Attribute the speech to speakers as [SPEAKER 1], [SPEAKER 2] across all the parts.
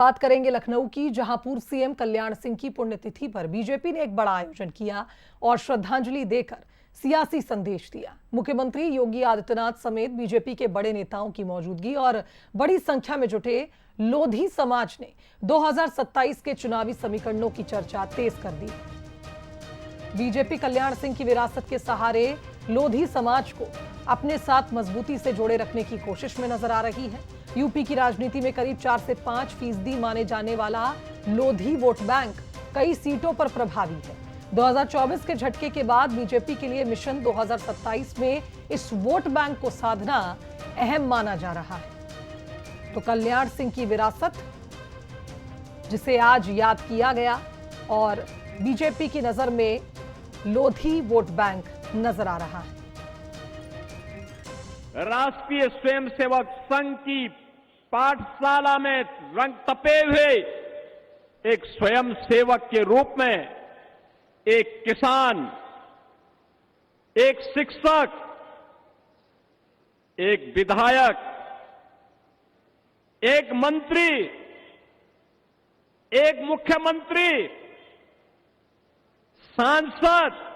[SPEAKER 1] बात करेंगे लखनऊ की, जहां पूर्व सीएम कल्याण सिंह की पुण्यतिथि पर बीजेपी ने एक बड़ा आयोजन किया और श्रद्धांजलि देकर सियासी संदेश दिया। मुख्यमंत्री योगी आदित्यनाथ समेत बीजेपी के बड़े नेताओं की मौजूदगी और बड़ी संख्या में जुटे लोधी समाज ने 2027 के चुनावी समीकरणों की चर्चा तेज कर दी। बीजेपी कल्याण सिंह की विरासत के सहारे लोधी समाज को अपने साथ मजबूती से जोड़े रखने की कोशिश में नजर आ रही है। यूपी की राजनीति में करीब 4 से 5% माने जाने वाला लोधी वोट बैंक कई सीटों पर प्रभावी है। 2024 के झटके के बाद बीजेपी के लिए मिशन 2027 में इस वोट बैंक को साधना अहम माना जा रहा है। तो कल्याण सिंह की विरासत, जिसे आज याद किया गया, और बीजेपी की नजर में लोधी वोट बैंक नजर आ रहा है।
[SPEAKER 2] राष्ट्रीय स्वयंसेवक संघ की पाठशाला में रंग तपे हुए एक स्वयंसेवक के रूप में एक किसान, एक शिक्षक, एक विधायक, एक मंत्री, एक मुख्यमंत्री, सांसद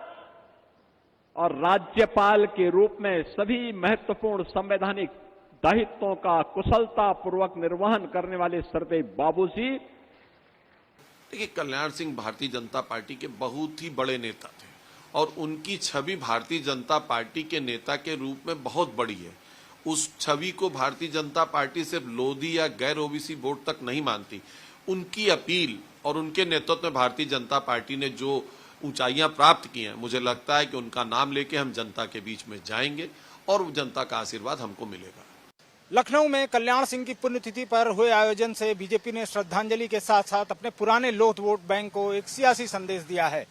[SPEAKER 2] और राज्यपाल के रूप में सभी महत्वपूर्ण संवैधानिक दायित्वों का कुशलता पूर्वक निर्वहन करने वाले सरदेव बाबूजी।
[SPEAKER 3] देखिए, कल्याण सिंह भारतीय जनता पार्टी के बहुत ही बड़े नेता थे और उनकी छवि भारतीय जनता पार्टी के नेता के रूप में बहुत बड़ी है। उस छवि को भारतीय जनता पार्टी सिर्फ लोधी या गैर ओबीसी वोट तक नहीं मानती। उनकी अपील और उनके नेतृत्व में भारतीय जनता पार्टी ने जो ऊंचाइयां प्राप्त की हैं, मुझे लगता है कि उनका नाम लेके हम जनता के बीच में जाएंगे और जनता का आशीर्वाद हमको मिलेगा।
[SPEAKER 4] लखनऊ में कल्याण सिंह की पुण्यतिथि पर हुए आयोजन से बीजेपी ने श्रद्धांजलि के साथ साथ अपने पुराने लोध वोट बैंक को एक सियासी संदेश दिया है।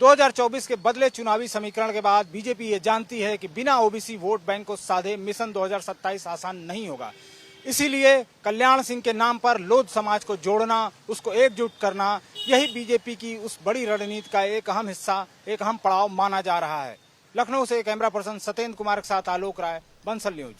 [SPEAKER 4] 2024 के बदले चुनावी समीकरण के बाद बीजेपी ये जानती है कि बिना ओबीसी वोट बैंक को साधे मिशन 2027 आसान नहीं होगा। इसीलिए कल्याण सिंह के नाम पर लोध समाज को जोड़ना, उसको एकजुट करना, यही बीजेपी की उस बड़ी रणनीति का एक अहम हिस्सा, एक अहम पड़ाव माना जा रहा है। लखनऊ से कैमरा पर्सन सत्येंद्र कुमार के साथ आलोक राय, बंसल न्यूज।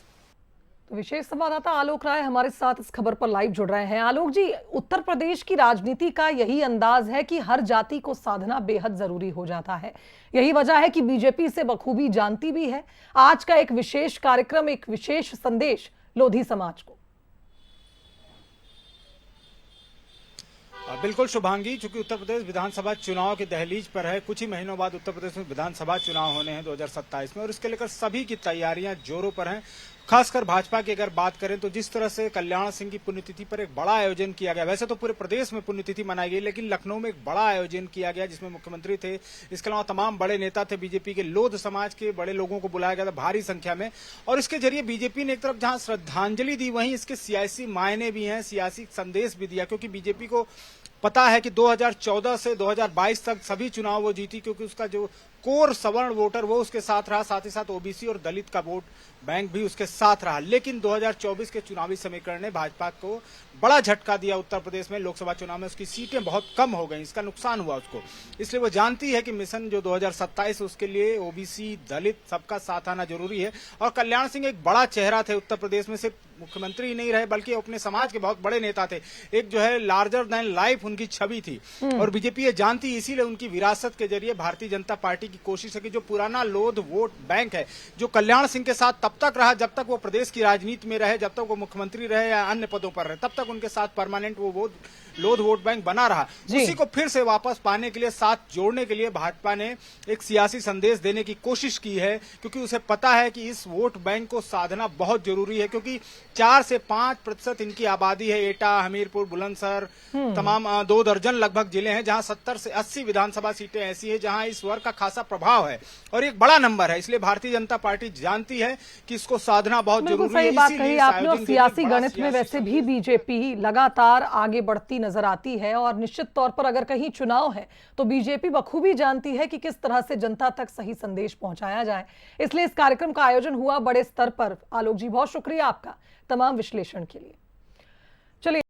[SPEAKER 1] तो विशेष संवाददाता आलोक राय हमारे साथ इस खबर पर लाइव जुड़ रहे हैं। आलोक जी, उत्तर प्रदेश की राजनीति का यही अंदाज है कि हर जाति को साधना बेहद जरूरी हो जाता है। यही वजह है कि बीजेपी इसे बखूबी जानती भी है। आज का एक विशेष कार्यक्रम, एक विशेष संदेश लोधी समाज को।
[SPEAKER 4] बिल्कुल शुभांगी, चूंकि उत्तर प्रदेश विधानसभा चुनाव के दहलीज पर है। कुछ ही महीनों बाद उत्तर प्रदेश में विधानसभा चुनाव होने हैं 2027 में, और इसके लेकर सभी की तैयारियां जोरों पर हैं। खासकर भाजपा की अगर बात करें तो जिस तरह से कल्याण सिंह की पुण्यतिथि पर एक बड़ा आयोजन किया गया, वैसे तो पूरे प्रदेश में पुण्यतिथि मनाई गई, लेकिन लखनऊ में एक बड़ा आयोजन किया गया जिसमें मुख्यमंत्री थे, इसके अलावा तमाम बड़े नेता थे। बीजेपी के लोध समाज के बड़े लोगों को बुलाया गया था भारी संख्या में, और इसके जरिए बीजेपी ने एक तरफ जहां श्रद्धांजलि दी, वहीं इसके सियासी मायने भी हैं, सियासी संदेश भी दिया। क्योंकि बीजेपी को पता है कि 2014 से 2022 तक सभी चुनाव वो जीती, क्योंकि उसका जो कोर सवर्ण वोटर वो उसके साथ रहा, साथ ही साथ ओबीसी और दलित का वोट बैंक भी उसके साथ रहा। लेकिन 2024 के चुनावी समीकरण ने भाजपा को बड़ा झटका दिया। उत्तर प्रदेश में लोकसभा चुनाव में उसकी सीटें बहुत कम हो गई, इसका नुकसान हुआ उसको। इसलिए वो जानती है कि मिशन जो 2027 उसके लिए ओबीसी, दलित सबका साथ आना जरूरी है। और कल्याण सिंह एक बड़ा चेहरा थे उत्तर प्रदेश में, सिर्फ मुख्यमंत्री ही नहीं रहे बल्कि अपने समाज के बहुत बड़े नेता थे। एक जो है लार्जर देन लाइफ उनकी छवि थी, और बीजेपी ये जानती, इसीलिए उनकी विरासत के जरिए भारतीय जनता पार्टी की कोशिश है कि जो पुराना लोध वोट बैंक है, जो कल्याण सिंह के साथ तब तक रहा जब तक वो प्रदेश की राजनीति में रहे, जब तक वो मुख्यमंत्री रहे या अन्य पदों पर रहे, तब तक उनके साथ परमानेंट वो लोध वोट बैंक बना रहा। उसी को फिर से वापस पाने के लिए, साथ जोड़ने के लिए भाजपा ने एक सियासी संदेश देने की कोशिश की है। क्योंकि उसे पता है कि इस वोट बैंक को साधना बहुत जरूरी है, क्योंकि 4 से 5% इनकी आबादी है। एटा, हमीरपुर, बुलंदशहर, तमाम 2 दर्जन लगभग जिले हैं, जहां 70 से 80 विधानसभा सीटें ऐसी है जहां इस वर्ग का खासा प्रभाव है, और एक बड़ा नंबर है। इसलिए भारतीय जनता पार्टी जानती है कि इसको साधना बहुत जरूरी है।
[SPEAKER 1] सही बात कही आपने। और सियासी गणित में वैसे भी बीजेपी लगातार आगे बढ़ती नजर आती है, और निश्चित तौर पर अगर कहीं चुनाव है तो बीजेपी बखूबी जानती है कि किस तरह से जनता तक सही संदेश पहुंचाया जाए। इसलिए इस कार्यक्रम का आयोजन हुआ बड़े स्तर पर। आलोक जी, बहुत शुक्रिया आपका तमाम विश्लेषण के लिए। चलिए।